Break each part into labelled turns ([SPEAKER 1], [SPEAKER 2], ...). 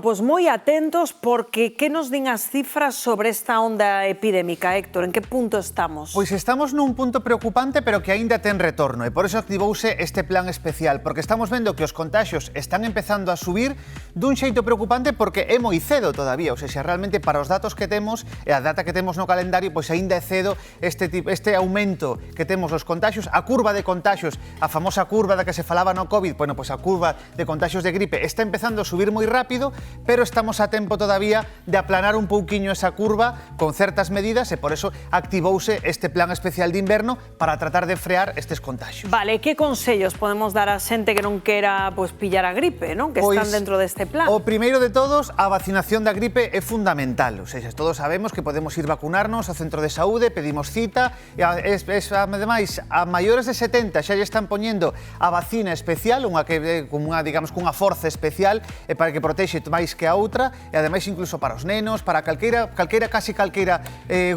[SPEAKER 1] pois moi atentos porque que nos din as cifras sobre esta onda epidémica, Héctor? En que punto estamos?
[SPEAKER 2] Pois estamos nun punto preocupante, pero que aínda ten retorno, e por eso activouse este plan especial, porque estamos vendo que os contaxios están empezando a subir dun xeito preocupante porque é moi cedo todavía, ou seja, realmente para os datos que temos e a data que temos no calendario, pois aínda é cedo este aumento que temos os contaxios, a curva de contaxios, a famosa curva da que se falaba no COVID, bueno, pois a curva de contaxios de gripe está empezando a subir moi rápido, pero estamos a tempo todavía de aplanar un pouquiño esa curva con certas medidas e por eso activouse este plan especial de inverno para tratar de frear estes contaxios.
[SPEAKER 1] Vale, que consellos podemos dar a xente que non quera pillar a gripe, non? Que están dentro deste plan.
[SPEAKER 2] O primeiro de todos, a vacinación da gripe é fundamental, ou seja, todos sabemos que podemos ir vacunarnos ao centro de saúde, pedimos cita, e ademais, a maiores de 70 xa lle están poñendo a vacina especial, digamos, cunha forza especial, para que protexe máis que a outra, e ademais incluso para os nenos, para casi calqueira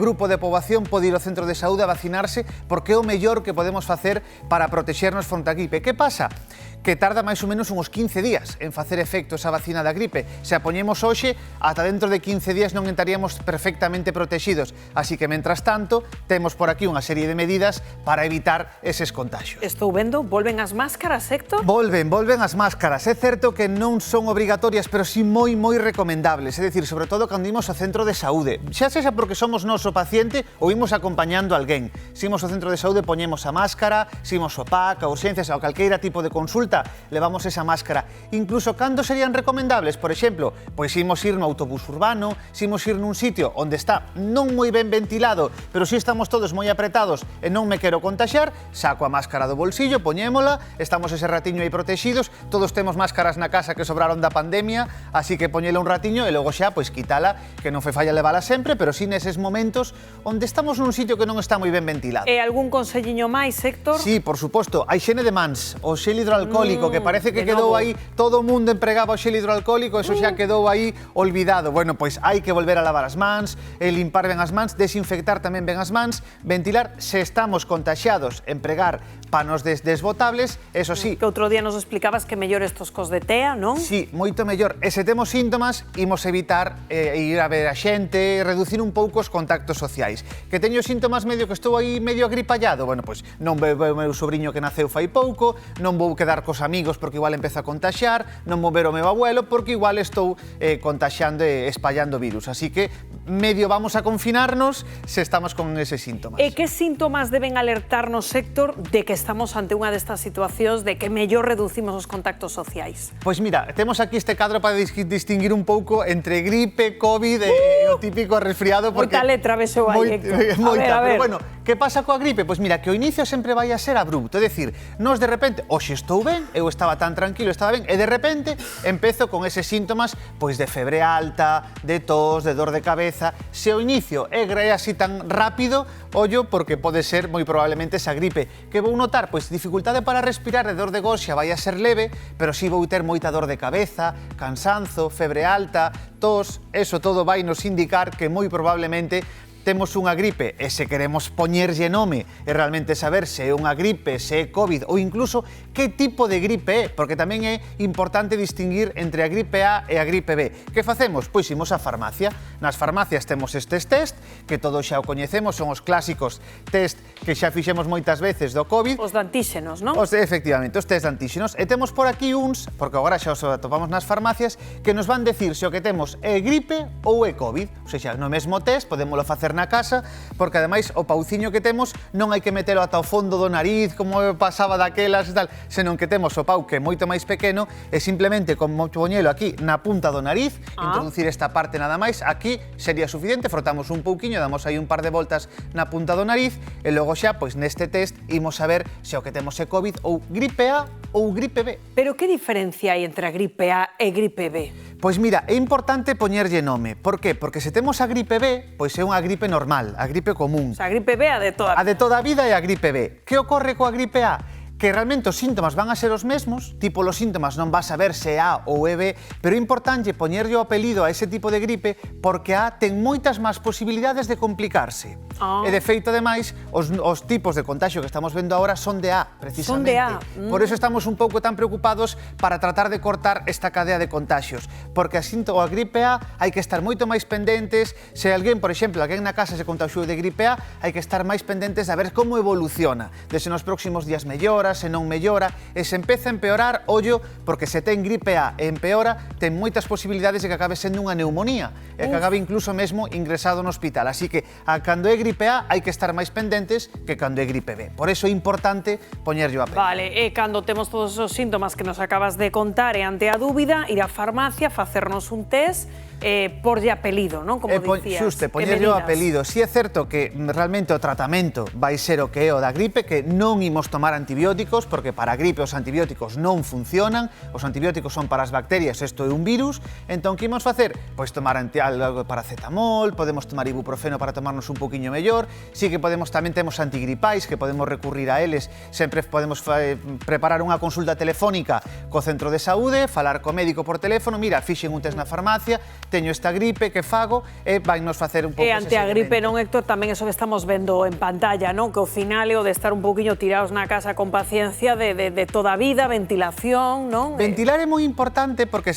[SPEAKER 2] grupo de poboación pode ir ao centro de saúde a vacinarse, porque é o mellor que podemos facer para protexernos fronte a gripe. Que pasa? Que tarda máis ou menos uns 15 días en facer efecto esa vacina da gripe. Se a poñemos hoxe, ata dentro de 15 días non estaríamos perfectamente protegidos. Así que, mentras tanto, temos por aquí unha serie de medidas para evitar eses contaxios.
[SPEAKER 1] Estou vendo, volven as máscaras, Héctor?
[SPEAKER 2] Volven as máscaras. É certo que non son obrigatorias, pero sí moi recomendables. É dicir, sobre todo cando imos ao centro de saúde. Xa sexa porque somos noso paciente ou imos acompañando a alguén. Se imos ao centro de saúde, poñemos a máscara, se imos ao PAC, a urxencias ou calqueira tipo de consulta, levamos esa máscara. Incluso cando serían recomendables, por exemplo, pois imos ir no autobús urbano, se imos ir nun sitio onde está non moi ben ventilado, pero si estamos todos moi apretados e non me quero contaxiar, saco a máscara do bolsillo, poñémola, estamos ese ratiño aí protexidos, todos temos máscaras na casa que sobraron da pandemia, así que poñela un ratiño e logo xa, pois quitala, que non foi falla levala sempre, pero si neses momentos onde estamos nun sitio que non está moi ben ventilado.
[SPEAKER 1] E algún conselliño máis, Héctor?
[SPEAKER 2] Sí, por suposto, a higiene de mans, o xel hidroalcohólico, que parece que quedou aí, todo o mundo empregaba o xel hidroalcohólico, eso xa quedou aí olvidado. Bueno, pois hai que volver a lavar as mans, limpar ben as mans, desinfectar tamén ben as mans, ventilar, se estamos contaxiados, empregar panos desbotables, eso sí.
[SPEAKER 1] Que outro día nos explicabas que mellor estos cos de tea, non?
[SPEAKER 2] Sí, moito mellor. E se temos síntomas, imos evitar ir a ver a xente, reducir un pouco os contactos sociais. Que teño síntomas medio que estou aí medio agripallado, bueno, pois non veo o meu sobrinho que naceu fai pouco, non vou quedar cos amigos porque igual empeza a contaxiar, non vou ver o meu abuelo porque igual estou contaxiando e espallando virus. Así que medio vamos a confinarnos se estamos con eses síntomas.
[SPEAKER 1] E que síntomas deben alertarnos, Héctor, de que estamos ante unha destas situacións de que mellor reducimos os contactos sociais?
[SPEAKER 2] Pois mira, temos aquí este cadro para distinguir un pouco entre gripe, COVID e o típico resfriado.
[SPEAKER 1] Moita letra vexo aí, Héctor.
[SPEAKER 2] Moita, pero bueno, que pasa coa gripe? Pois mira, que o inicio sempre vai a ser abrupto, é dicir, nos de repente, hoxe estou ben, eu estaba tan tranquilo, estaba ben, e de repente empezo con eses síntomas pois de febre alta, de tos, de dor de cabeza. Se o inicio é así tan rápido, ollo, porque pode ser moi probablemente esa gripe. Que vou notar? Pois dificultade para respirar e dor de goxa vai a ser leve, pero si vou ter moita dor de cabeza, cansanzo, febre alta, tos, eso todo vai nos indicar que moi probablemente temos unha gripe e se queremos poñerlle nome e realmente saber se é unha gripe, se é COVID ou incluso que tipo de gripe é, porque tamén é importante distinguir entre a gripe A e a gripe B. Que facemos? Pois imos á farmacia. Nas farmacias temos estes test, que todos xa o coñecemos, son os clásicos test que xa fixemos moitas veces do COVID.
[SPEAKER 1] Os de antíxenos, non?
[SPEAKER 2] Efectivamente, os test de antíxenos. E temos por aquí uns, porque agora xa os atopamos nas farmacias, que nos van decir se o que temos é gripe ou é COVID. Ou seja, no mesmo test podémolo facer na casa, porque ademais o pauciño que temos non hai que metelo ata o fondo do nariz, como pasaba daquelas e tal, senón que temos o pau que é moito máis pequeno e simplemente como poñelo aquí na punta do nariz, introducir esta parte nada máis, aquí sería suficiente, frotamos un pouquiño, damos aí un par de voltas na punta do nariz e logo xa, pois neste test, imos saber se o que temos é COVID ou gripe A ou gripe B.
[SPEAKER 1] Pero que diferencia hai entre a gripe A e gripe B?
[SPEAKER 2] Pois mira, é importante poñerlle nome. Por qué? Porque se temos a gripe B, pois é unha gripe normal, a gripe común.
[SPEAKER 1] O sea, a gripe B a de toda a vida.
[SPEAKER 2] A de toda a vida é a gripe B. Que ocorre coa gripe A? que realmente os síntomas van a ser os mesmos, tipo os síntomas non vas a ver se é A ou é B, pero é importante poñerlle o apelido a ese tipo de gripe porque A ten moitas máis posibilidades de complicarse. E de feito, ademais, os tipos de contagio que estamos vendo agora son de A, precisamente.
[SPEAKER 1] Son de A.
[SPEAKER 2] Por eso estamos un pouco tan preocupados para tratar de cortar esta cadea de contagios, porque a gripe A hai que estar moito máis pendentes. Se alguén, por exemplo, alguén na casa se contagiou de gripe A, hai que estar máis pendentes a ver como evoluciona, de se nos próximos días mellora, se non mellora, e se empeza a empeorar, ollo, porque se ten gripe A e empeora, ten moitas posibilidades de que acabe sendo unha neumonía, e que acabe incluso mesmo ingresado no hospital. Así que, cando é gripe A, hai que estar máis pendentes que cando é gripe B. Por eso é importante poñerlle o apelido.
[SPEAKER 1] Vale, e cando temos todos os síntomas que nos acabas de contar e ante a dúbida, ir á farmacia, facernos un test, porlle apelido, non? Como dicías.
[SPEAKER 2] Xuste, poñerlle o apelido. Si é certo que realmente o tratamento vai ser o que é o da gripe, que non imos tomar antibióticos, porque para a gripe os antibióticos non funcionan, os antibióticos son para as bacterias, isto é un virus, entón que imos facer? Pois tomar algo de paracetamol, podemos tomar ibuprofeno para tomarnos un poquinho mellor, si que podemos, tamén temos antigripais que podemos recurrir a eles, sempre podemos preparar unha consulta telefónica co centro de saúde, falar co médico por teléfono, mira, fixen un test na farmacia, teño esta gripe, que fago, e vainos facer un pouco
[SPEAKER 1] ese seguimento. E ante a gripe, non, Héctor, tamén eso que estamos vendo en pantalla, non? Que o final é o de estar un poquinho tirados na casa con paciencia de toda a vida, ventilación, non?
[SPEAKER 2] Ventilar é moi importante porque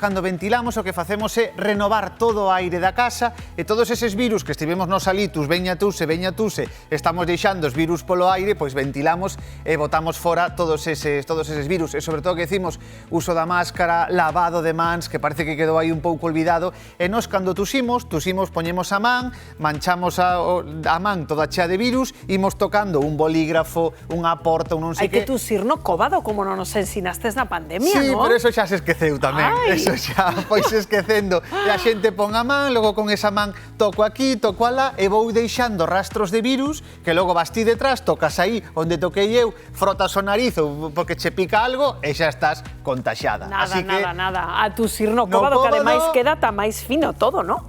[SPEAKER 2] cando ventilamos o que facemos é renovar todo o aire da casa e todos eses virus que estivemos nos alitus, veña tuse, estamos deixando os virus polo aire, pois ventilamos e botamos fora todos eses virus. E sobre todo que decimos uso da máscara, lavado de mans, que parece que quedou aí un pouco olvidado, e nós cando tusimos, poñemos a man, manchamos a man toda chea de virus, imos tocando un bolígrafo, unha porta, un non sei que.
[SPEAKER 1] Hai que tusir no cóbado, como non nos ensinastes na pandemia,
[SPEAKER 2] sí,
[SPEAKER 1] non?
[SPEAKER 2] pero eso xa se esqueceu tamén. Eso xa foi se esquecendo. E a xente pon a man, logo con esa man toco aquí, toco alá, e vou deixando rastros de virus, que logo vas ti detrás, tocas aí onde toquei eu, frotas o nariz porque che pica algo e xa estás contaxiada.
[SPEAKER 1] Nada. A tusir no cóbado, que ademais queda tan máis fino todo, non?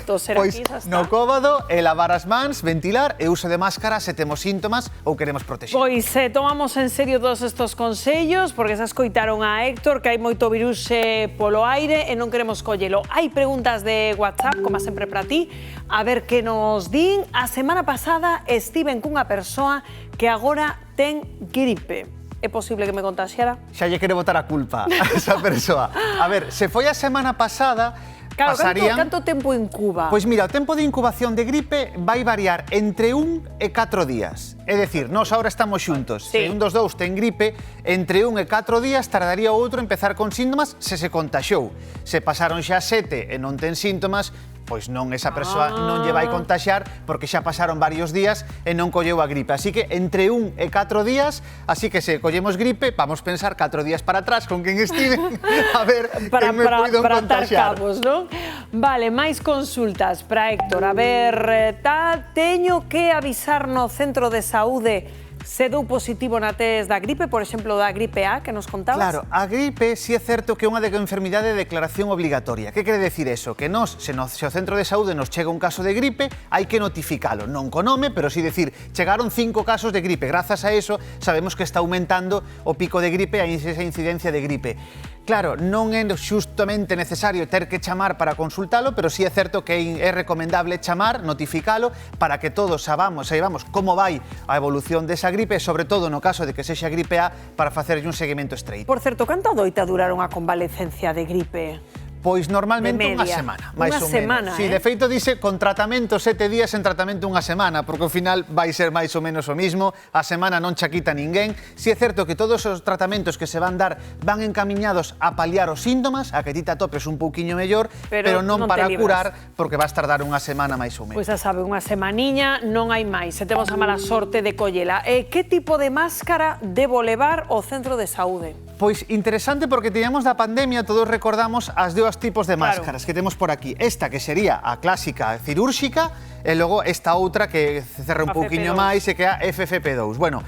[SPEAKER 1] Toser
[SPEAKER 2] pois
[SPEAKER 1] aquí, xa está.
[SPEAKER 2] no cóbado, e lavar as mans, ventilar e uso de máscara se temos síntomas ou queremos protexer.
[SPEAKER 1] Pois tomamos en serio todos estos consellos, porque xa escoitaron a Héctor que hai moito virus polo aire e non queremos collelo. Hai preguntas de WhatsApp, como sempre para ti, a ver que nos din. A semana pasada estiven cunha persoa que agora ten gripe. É posible que me contaxiara?
[SPEAKER 2] Xa lle quere botar a culpa a esa persoa. A ver, se foi a semana pasada,
[SPEAKER 1] claro,
[SPEAKER 2] pasarían...
[SPEAKER 1] canto tempo incuba?
[SPEAKER 2] Pois mira, o tempo de incubación de gripe vai variar entre 1 e 4 días. É dicir, nós agora estamos xuntos.
[SPEAKER 1] Sí.
[SPEAKER 2] Se un dos dous ten gripe, entre 1 e 4 días tardaría o outro empezar con síntomas se contaxou. Se pasaron xa 7 e non ten síntomas, pois non, esa persoa non lle vai contaxiar porque xa pasaron varios días e non colleu a gripe. Así que entre 1 e 4 días, así que se collemos gripe, vamos pensar 4 días para atrás con quen estive, a ver quen me puido contaxiar.
[SPEAKER 1] Para cabos, non? Vale, máis consultas para Héctor. A ver, teño que avisar no centro de saúde se dou positivo na test da gripe, por exemplo, da gripe A que nos contabas?
[SPEAKER 2] Claro, a gripe si é certo que é unha enfermidade de declaración obligatoria. Que quere decir eso? Que nós, se o centro de saúde nos chega un caso de gripe, hai que notificalo. Non co nome, pero si decir, chegaron 5 casos de gripe. Grazas a eso, sabemos que está aumentando o pico de gripe e esa incidencia de gripe. Claro, non é xustamente necesario ter que chamar para consultalo, pero si é certo que é recomendable chamar, notificalo, para que todos saibamos como vai a evolución desa gripe, sobre todo no caso de que sexa gripe A, para facerlle un seguimento estreito.
[SPEAKER 1] Por certo, canto adoita durar unha convalecencia de gripe?
[SPEAKER 2] Pois normalmente unha semana, máis ou menos. Si, de feito dice con tratamento 7 días, en tratamento unha semana, porque ao final vai ser máis ou menos o mismo, a semana non cha quita ninguén. Si é certo que todos os tratamentos que se van dar van encamiñados a paliar os síntomas, a que ti te atopes un pouquiño mellor, pero non para curar, porque vas tardar unha semana máis ou menos.
[SPEAKER 1] Pois xa sabe, unha semaniña non hai máis, se temos a mala sorte de collela. Que tipo de máscara debo levar ao centro de saúde?
[SPEAKER 2] Pois interesante porque teníamos da pandemia, todos recordamos as dous tipos de máscaras que temos por aquí. Esta que sería a clásica cirúrxica e logo esta outra que cerra un pouquiño máis e que é a FFP2. Bueno,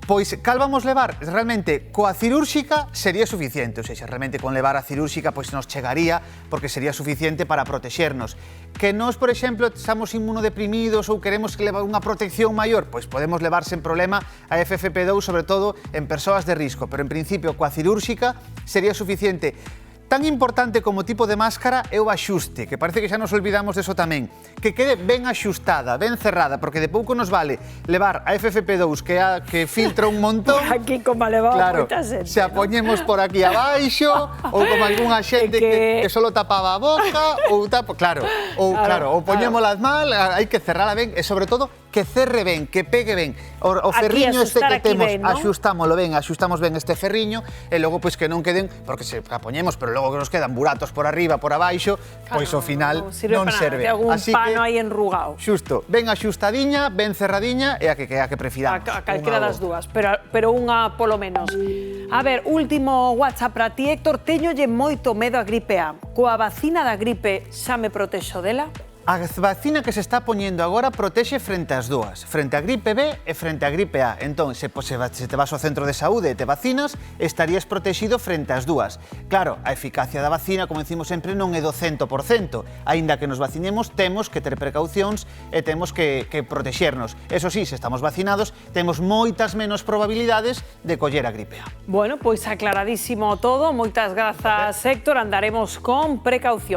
[SPEAKER 2] Pois, cal vamos levar? Realmente, coa cirúrxica sería suficiente, ou seja, realmente con levar a cirúrxica pois nos chegaría porque sería suficiente para protexernos. Que nós, por exemplo, estamos inmunodeprimidos ou queremos que levar unha protección maior, pois podemos levar sen problema a FFP2, sobre todo en persoas de risco, pero en principio coa cirúrxica sería suficiente. Tan importante como o tipo de máscara é o axuste, que parece que xa nos olvidamos deso tamén. Que quede ben axustada, ben cerrada, porque de pouco nos vale levar a FFP2 que filtra un montón.
[SPEAKER 1] Aquí como a levado
[SPEAKER 2] Claro,
[SPEAKER 1] moita xente,
[SPEAKER 2] se a poñemos por aquí abaixo, ou como algunha xente que solo tapaba a boca, ou ou poñémolas mal, hai que cerrala ben, e sobre todo que cerre ben, que pegue ben. O ferriño este que temos, axustámoslo ben, axustamos ben este ferriño, e logo pois que non queden, porque se a poñemos, pero logo que nos quedan buratos por arriba, por abaixo, pois ao final non serve.
[SPEAKER 1] Así que aí enrugado.
[SPEAKER 2] Xusto, ben axustadiña, ben cerradiña e a que prefiramos.
[SPEAKER 1] A calquera das dúas, pero unha polo menos. A ver, último WhatsApp para ti, Héctor. Téñolle moito medo a gripe A. Coa vacina da gripe xa me protexo dela?
[SPEAKER 2] A vacina que se está poñendo agora protexe frente ás dúas, frente a gripe B e frente a gripe A. Entón, se te vas ao centro de saúde e te vacinas, estarías protexido frente ás dúas. Claro, a eficacia da vacina, como decimos sempre, non é do 100%. Aínda que nos vacinemos, temos que ter precaucións e temos que protexernos. Eso sí, se estamos vacinados, temos moitas menos probabilidades de coller a gripe A.
[SPEAKER 1] Bueno, pois aclaradísimo todo. Moitas grazas, Héctor. Andaremos con precaución.